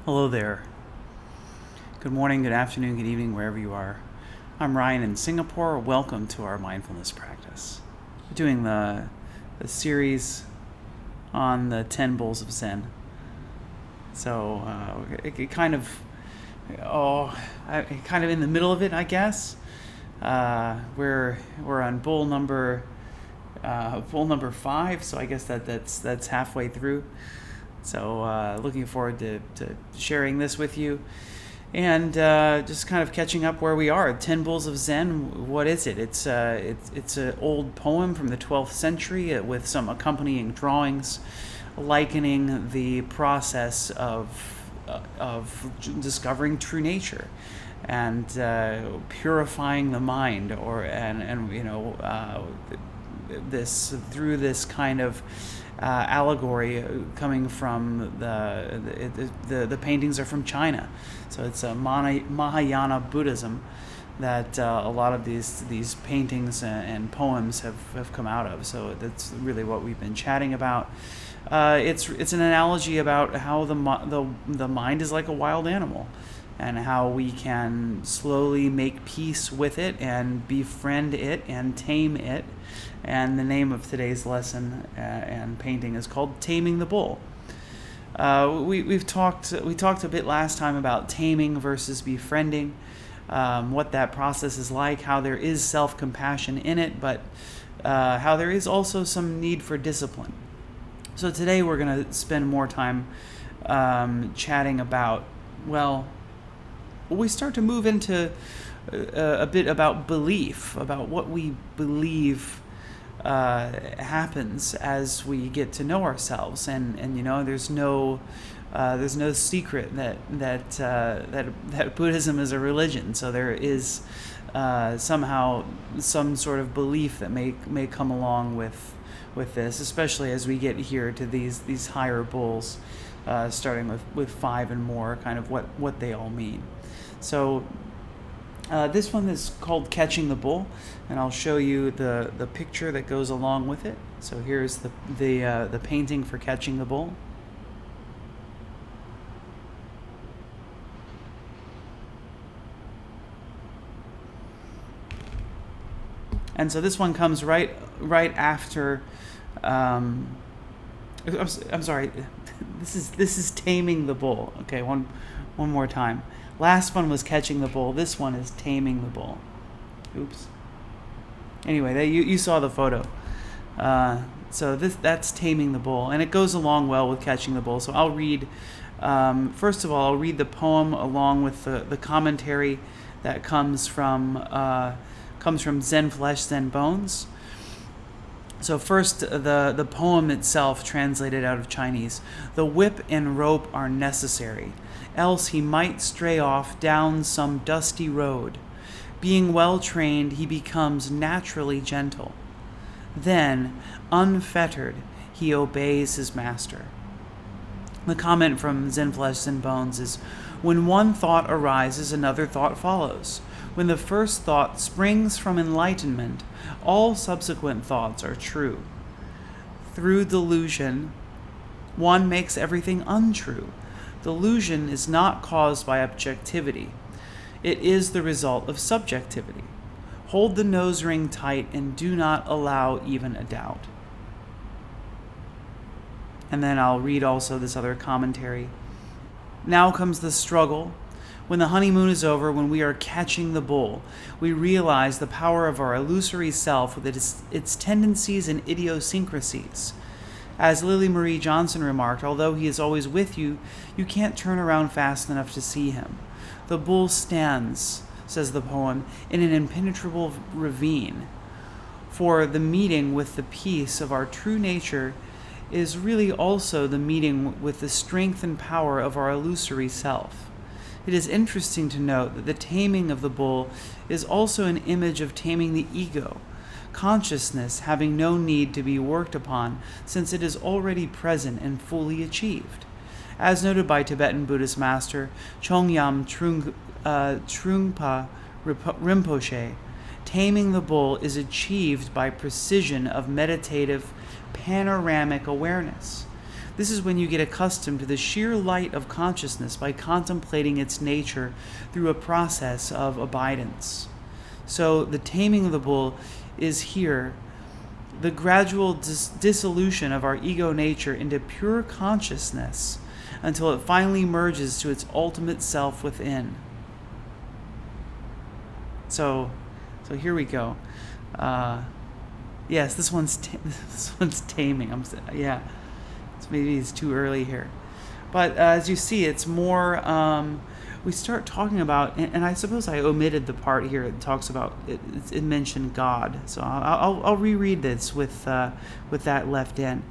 Hello there. Good morning, good afternoon, good evening, wherever you are. I'm Ryan in Singapore. Welcome to our mindfulness practice. We're doing the series on the 10 Bulls of Zen. So kind of in the middle of it, I guess. We're on bull number 5, so I guess that's halfway through. So looking forward to sharing this with you, and just kind of catching up where we are. 10 Bulls of Zen. What is it? It's an old poem from the 12th century with some accompanying drawings, likening the process of discovering true nature and purifying the mind, this through this kind of allegory coming from the paintings are from China, so it's a Mahayana Buddhism that a lot of these paintings and poems have come out of. So that's really what we've been chatting about. It's an analogy about how the mind is like a wild animal, and how we can slowly make peace with it and befriend it and tame it. And the name of today's lesson and painting is called Taming the Bull. We talked a bit last time about taming versus befriending, what that process is like, how there is self-compassion in it, but how there is also some need for discipline. So today we're going to spend more time chatting about, we start to move into a bit about belief, about what we believe happens as we get to know ourselves, and there's no secret that Buddhism is a religion. So there is somehow some sort of belief that may come along with this, especially as we get here to these higher bulls, starting with 5 and more, kind of what they all mean. So this one is called Catching the Bull, and I'll show you the picture that goes along with it. So here's the painting for Catching the Bull. And so this one comes right after. I'm sorry. This is Taming the Bull. Okay, one more time. Last one was Catching the Bull. This one is Taming the Bull. Oops. Anyway, you saw the photo. So that's Taming the Bull, and it goes along well with Catching the Bull. So I'll read. First of all, I'll read the poem along with the commentary that comes from Zen Flesh, Zen Bones. So first, the poem itself, translated out of Chinese. The whip and rope are necessary, else he might stray off down some dusty road. Being well trained, he becomes naturally gentle. Then, unfettered, he obeys his master. The comment from Zen Flesh, Zen Bones is, when one thought arises, another thought follows. When the first thought springs from enlightenment, all subsequent thoughts are true. Through delusion, one makes everything untrue. Delusion is not caused by objectivity. It is the result of subjectivity. Hold the nose ring tight and do not allow even a doubt. And then I'll read also this other commentary. Now comes the struggle. When the honeymoon is over, when we are catching the bull, we realize the power of our illusory self with its tendencies and idiosyncrasies. As Lily Marie Johnson remarked, although he is always with you, you can't turn around fast enough to see him. The bull stands, says the poem, in an impenetrable ravine. For the meeting with the peace of our true nature is really also the meeting with the strength and power of our illusory self. It is interesting to note that the taming of the bull is also an image of taming the ego, consciousness having no need to be worked upon since it is already present and fully achieved. As noted by Tibetan Buddhist master Chongyam Trungpa Rinpoche, taming the bull is achieved by precision of meditative panoramic awareness. This is when you get accustomed to the sheer light of consciousness by contemplating its nature through a process of abidance. So the taming of the bull is here, the gradual dissolution of our ego nature into pure consciousness until it finally merges to its ultimate self within. So here we go. Yes, this one's taming. Maybe it's too early here, but as you see, it's more. We start talking about, and I suppose I omitted the part here that talks about it mentioned God. So I'll reread this with that left in.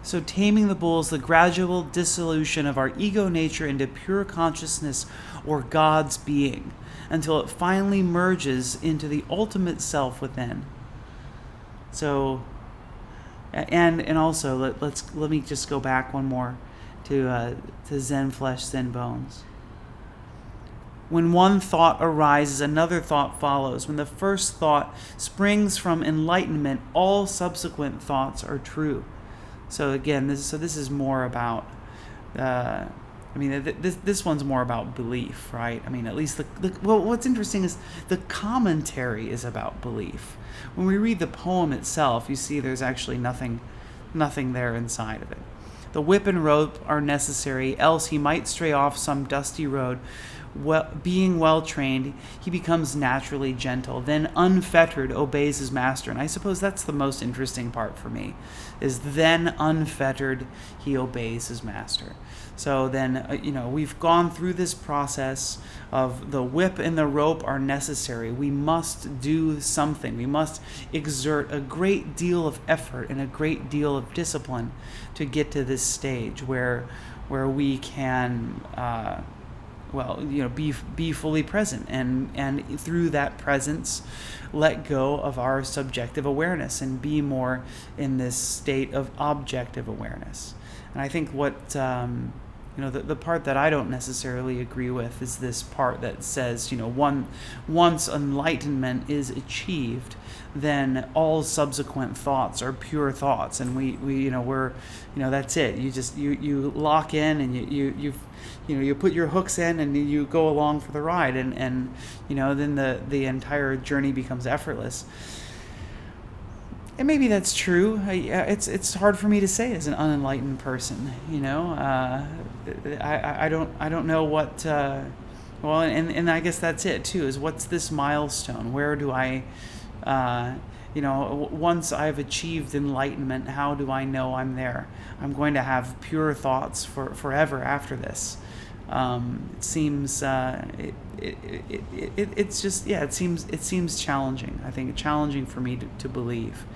So taming the bull is the gradual dissolution of our ego nature into pure consciousness or God's being, until it finally merges into the ultimate self within. So, and also let me just go back one more to Zen flesh, Zen bones. When one thought arises, another thought follows. When the first thought springs from enlightenment, all subsequent thoughts are true. So again, this is more about. This one's more about belief, right? I mean, at least what's interesting is the commentary is about belief. When we read the poem itself, you see there's actually nothing there inside of it. The whip and rope are necessary, else he might stray off some dusty road. Being well trained, he becomes naturally gentle. Then unfettered obeys his master. And I suppose that's the most interesting part for me, is then unfettered he obeys his master. So then, we've gone through this process of the whip and the rope are necessary. We must do something. We must exert a great deal of effort and a great deal of discipline to get to this stage where we can, be fully present and through that presence, let go of our subjective awareness and be more in this state of objective awareness. And I think what the part that I don't necessarily agree with is this part that says, once enlightenment is achieved, then all subsequent thoughts are pure thoughts, and we're that's it. You lock in and you put your hooks in and you go along for the ride, and then the entire journey becomes effortless. And maybe that's true. It's hard for me to say as an unenlightened person. I don't know what. And I guess that's it too. Is what's this milestone? Where do I, once I've achieved enlightenment, how do I know I'm there? I'm going to have pure thoughts for forever after this. It seems it seems challenging. I think challenging for me to believe,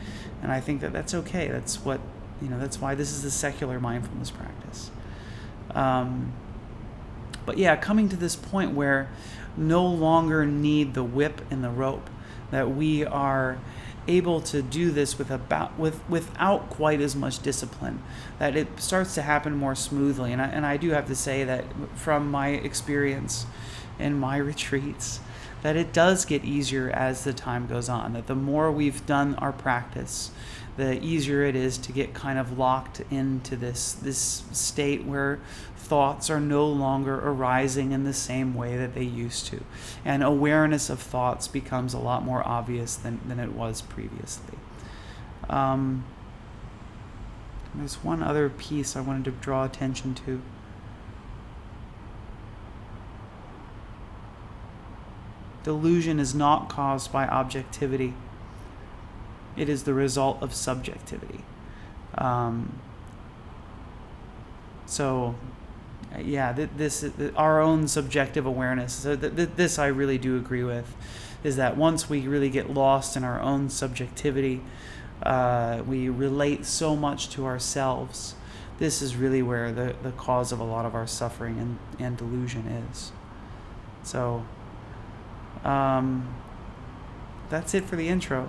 and I think that's okay. That's what that's why this is the secular mindfulness practice. But yeah, coming to this point where no longer need the whip and the rope, that we are able to do this without quite as much discipline, that it starts to happen more smoothly. And I do have to say that from my experience in my retreats, that it does get easier as the time goes on, that the more we've done our practice, the easier it is to get kind of locked into this state where thoughts are no longer arising in the same way that they used to. And awareness of thoughts becomes a lot more obvious than it was previously. There's one other piece I wanted to draw attention to. Delusion is not caused by objectivity. It is the result of subjectivity. This our own subjective awareness. So this I really do agree with, is that once we really get lost in our own subjectivity, we relate so much to ourselves. This is really where the cause of a lot of our suffering and delusion is. So that's it for the intro.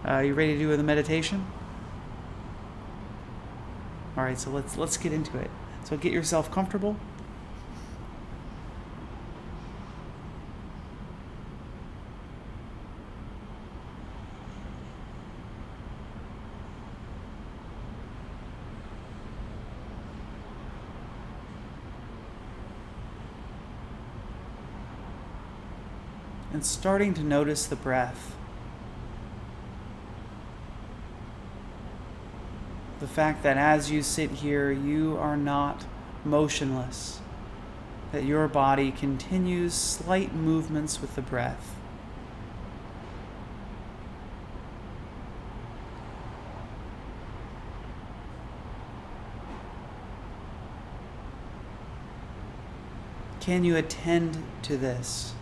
You ready to do the meditation? All right, so let's get into it. So get yourself comfortable. and starting to notice the breath. The fact that as you sit here, you are not motionless, that your body continues slight movements with the breath. Can you attend to this?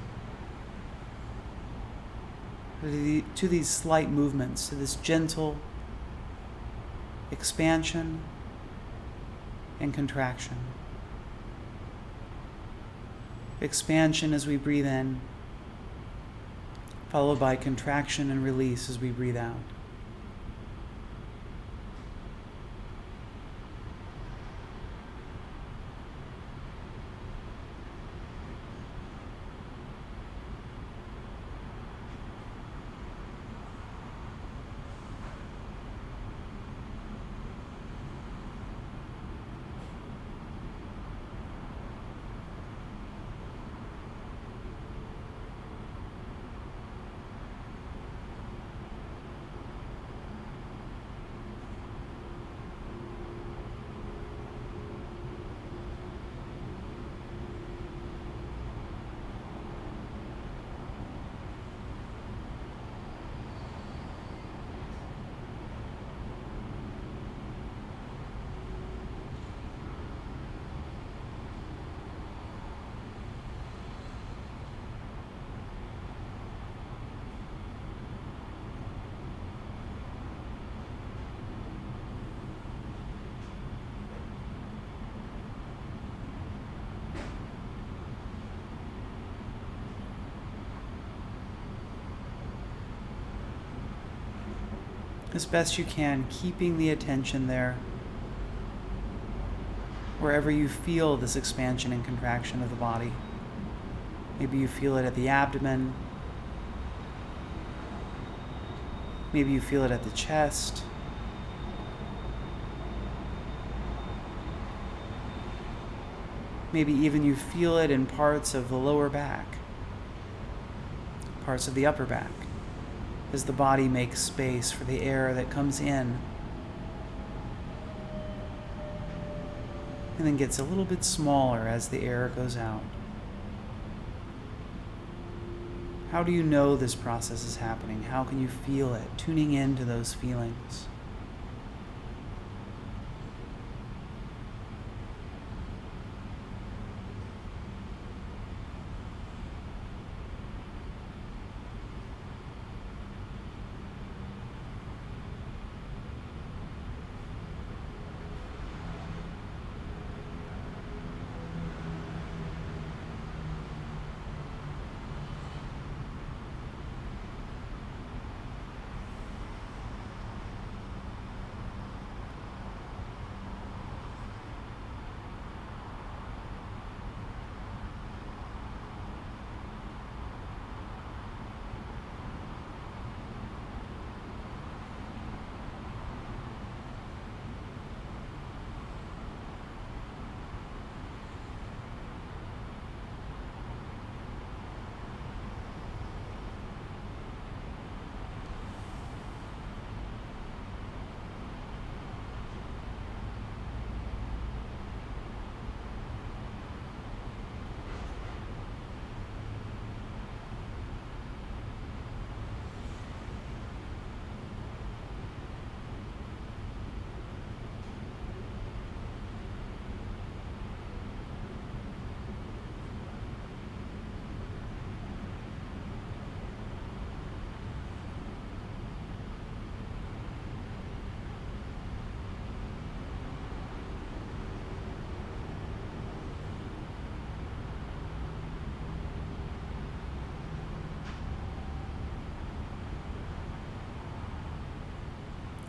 To these slight movements, to this gentle expansion and contraction. Expansion as we breathe in, followed by contraction and release as we breathe out. As best you can, keeping the attention there, wherever you feel this expansion and contraction of the body. Maybe you feel it at the abdomen. Maybe you feel it at the chest. Maybe even you feel it in parts of the lower back, parts of the upper back, as the body makes space for the air that comes in and then gets a little bit smaller as the air goes out. How do you know this process is happening? How can you feel it? Tuning into those feelings.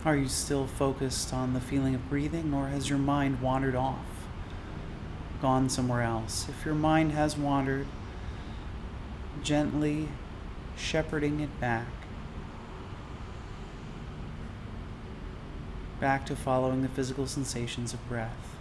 Are you still focused on the feeling of breathing, or has your mind wandered off, gone somewhere else? If your mind has wandered, gently shepherding it back to following the physical sensations of breath.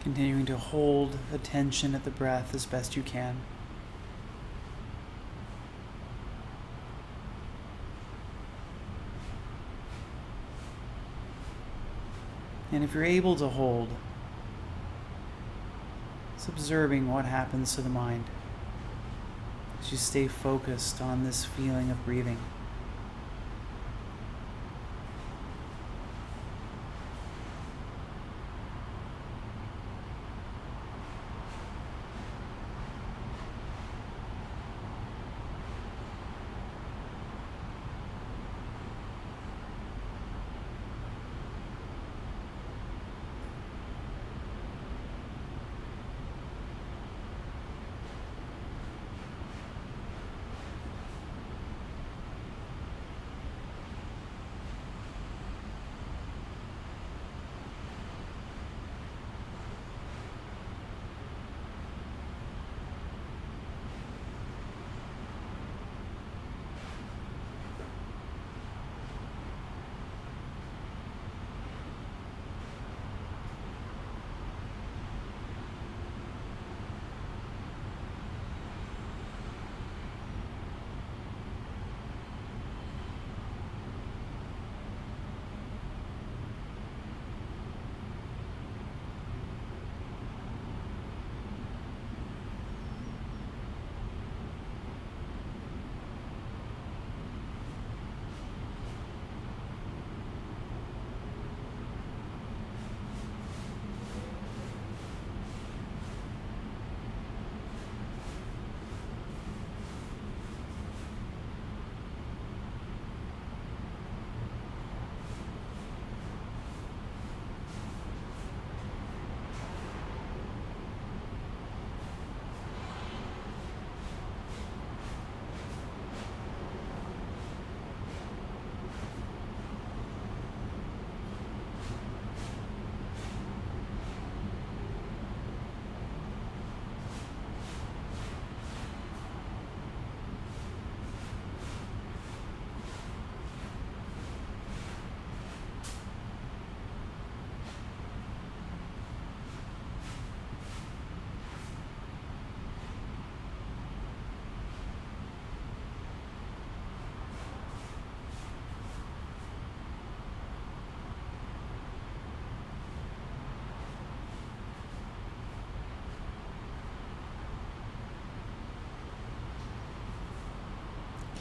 Continuing to hold attention at the breath as best you can. And if you're able to hold, it's observing what happens to the mind as you stay focused on this feeling of breathing.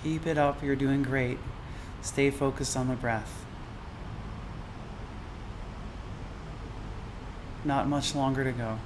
Keep it up, you're doing great. Stay focused on the breath. Not much longer to go.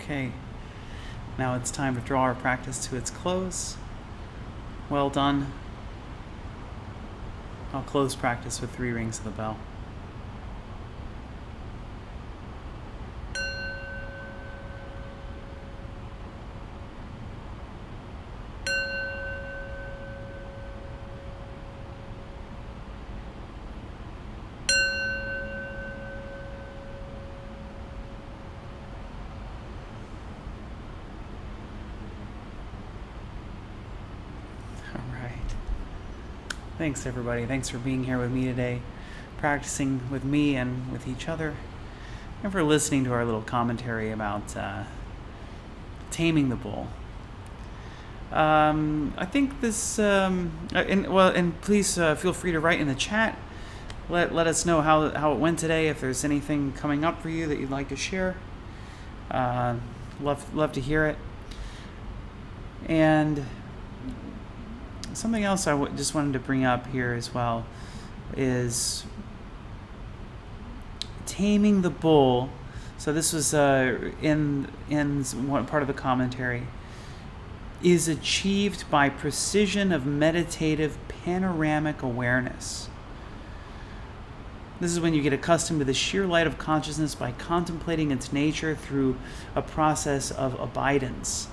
Okay, now it's time to draw our practice to its close. Well done. I'll close practice with 3 rings of the bell. Thanks, everybody. Thanks for being here with me today, practicing with me and with each other, and for listening to our little commentary about Taming the Bull. I think this, and please feel free to write in the chat. Let us know how it went today. If there's anything coming up for you that you'd like to share, love to hear it. And something else I just wanted to bring up here as well is Taming the Bull. So this was in one part of the commentary. Is achieved by precision of meditative panoramic awareness. This is when you get accustomed to the sheer light of consciousness by contemplating its nature through a process of abidance.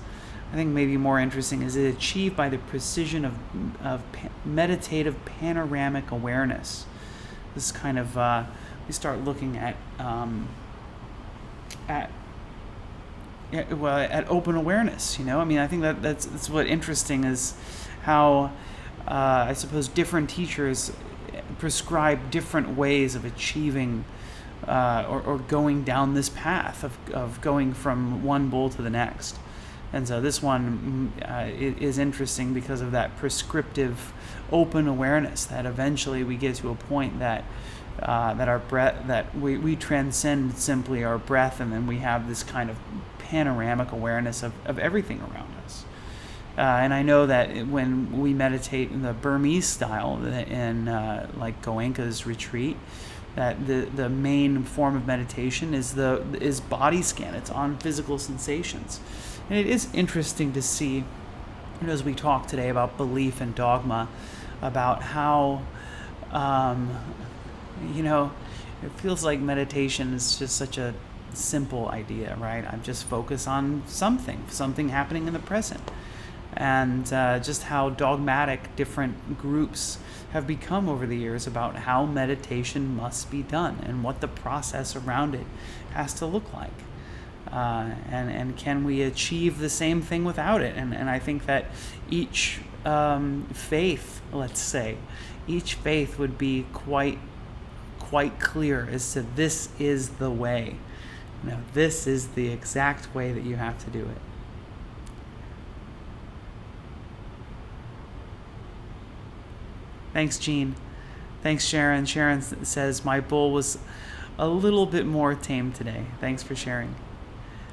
I think maybe more interesting is it achieved by the precision of meditative panoramic awareness. This kind of we start looking at open awareness. I mean, I think that's what interesting is how I suppose different teachers prescribe different ways of achieving or going down this path of going from one bowl to the next. And so this one is interesting because of that prescriptive, open awareness that eventually we get to a point that our breath, that we transcend simply our breath, and then we have this kind of panoramic awareness of everything around us. And I know that when we meditate in the Burmese style, in like Goenka's retreat, that the main form of meditation is body scan. It's on physical sensations. And it is interesting to see, as we talk today about belief and dogma, about how, it feels like meditation is just such a simple idea, right? I just focus on something happening in the present. And just how dogmatic different groups have become over the years about how meditation must be done and what the process around it has to look like. And can we achieve the same thing without it? And I think that each faith, let's say, each faith would be quite clear as to this is the way. This is the exact way that you have to do it. Thanks, Jean. Thanks, Sharon. Sharon says, my bull was a little bit more tame today. Thanks for sharing.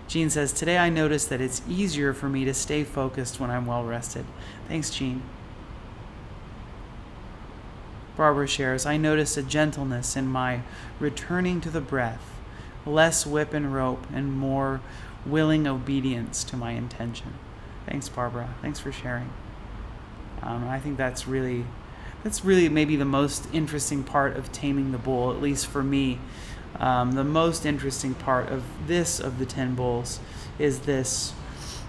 Jean says, today I noticed that it's easier for me to stay focused when I'm well rested. Thanks, Jean. Barbara shares, I noticed a gentleness in my returning to the breath, less whip and rope, and more willing obedience to my intention. Thanks, Barbara. Thanks for sharing. I think that's really maybe the most interesting part of Taming the Bull, at least for me. The most interesting part of the 10 bulls is this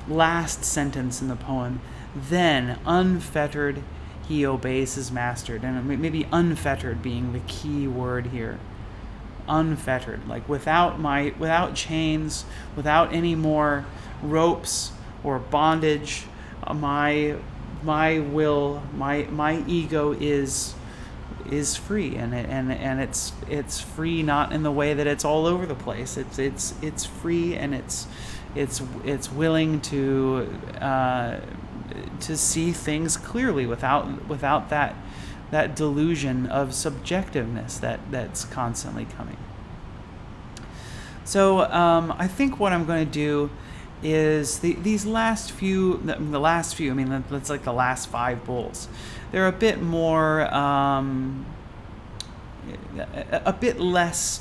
last sentence in the poem. Then, unfettered, he obeys his master. And maybe unfettered being the key word here. Unfettered, like without chains, without any more ropes or bondage. My will, my ego is free, and it's free not in the way that it's all over the place. It's free, and it's willing to see things clearly without that delusion of subjectiveness that's constantly coming. So I think what I'm going to do is these last few, I mean, that's like the last 5 bulls. They're a bit more, a bit less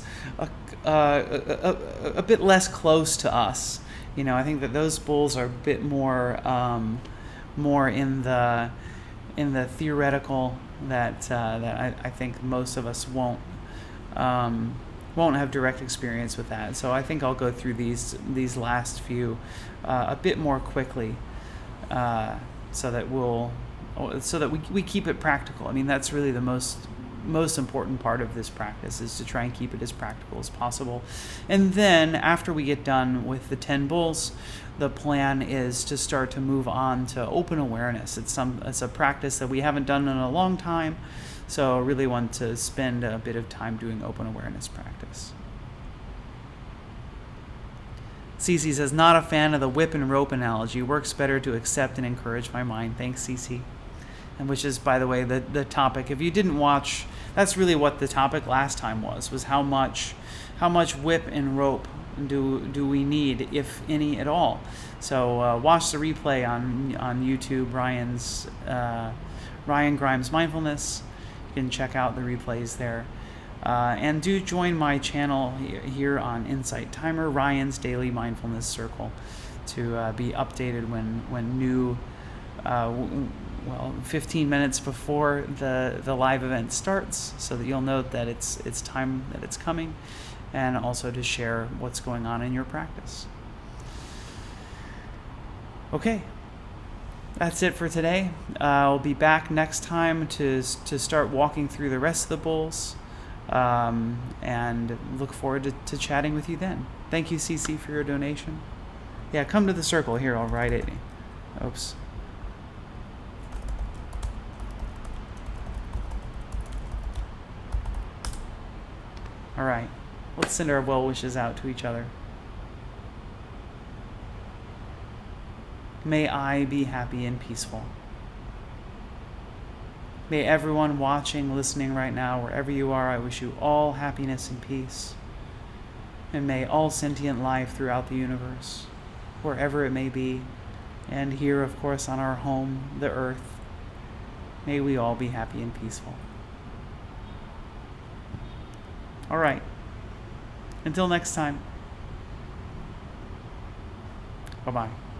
close to us I think that those bulls are a bit more in the theoretical that I think most of us won't have direct experience with that. So I think I'll go through these last few a bit more quickly, so that we keep it practical. I mean, that's really the most important part of this practice, is to try and keep it as practical as possible. And then after we get done with the 10 bulls, the plan is to start to move on to open awareness. It's a practice that we haven't done in a long time, so I really want to spend a bit of time doing open awareness practice. Cece says, not a fan of the whip and rope analogy. Works better to accept and encourage my mind. Thanks, Cece. And which is, by the way, the topic. If you didn't watch, that's really what the topic last time was how much whip and rope do we need, if any at all. So watch the replay on YouTube, Ryan Grimes Mindfulness. You can check out the replays there. And do join my channel here on Insight Timer, Ryan's Daily Mindfulness Circle, to be updated when new 15 minutes before the live event starts, so that you'll know that it's time that it's coming, and also to share what's going on in your practice. Okay, that's it for today. I'll be back next time to start walking through the rest of the bulls, and look forward to chatting with you then. Thank you, Cece, for your donation. Yeah, come to the circle. Here, I'll write it. Oops. All right, let's send our well wishes out to each other. May I be happy and peaceful. May everyone watching, listening right now, wherever you are, I wish you all happiness and peace. And may all sentient life throughout the universe, wherever it may be, and here, of course, on our home, the earth, may we all be happy and peaceful. All right. Until next time. Bye-bye.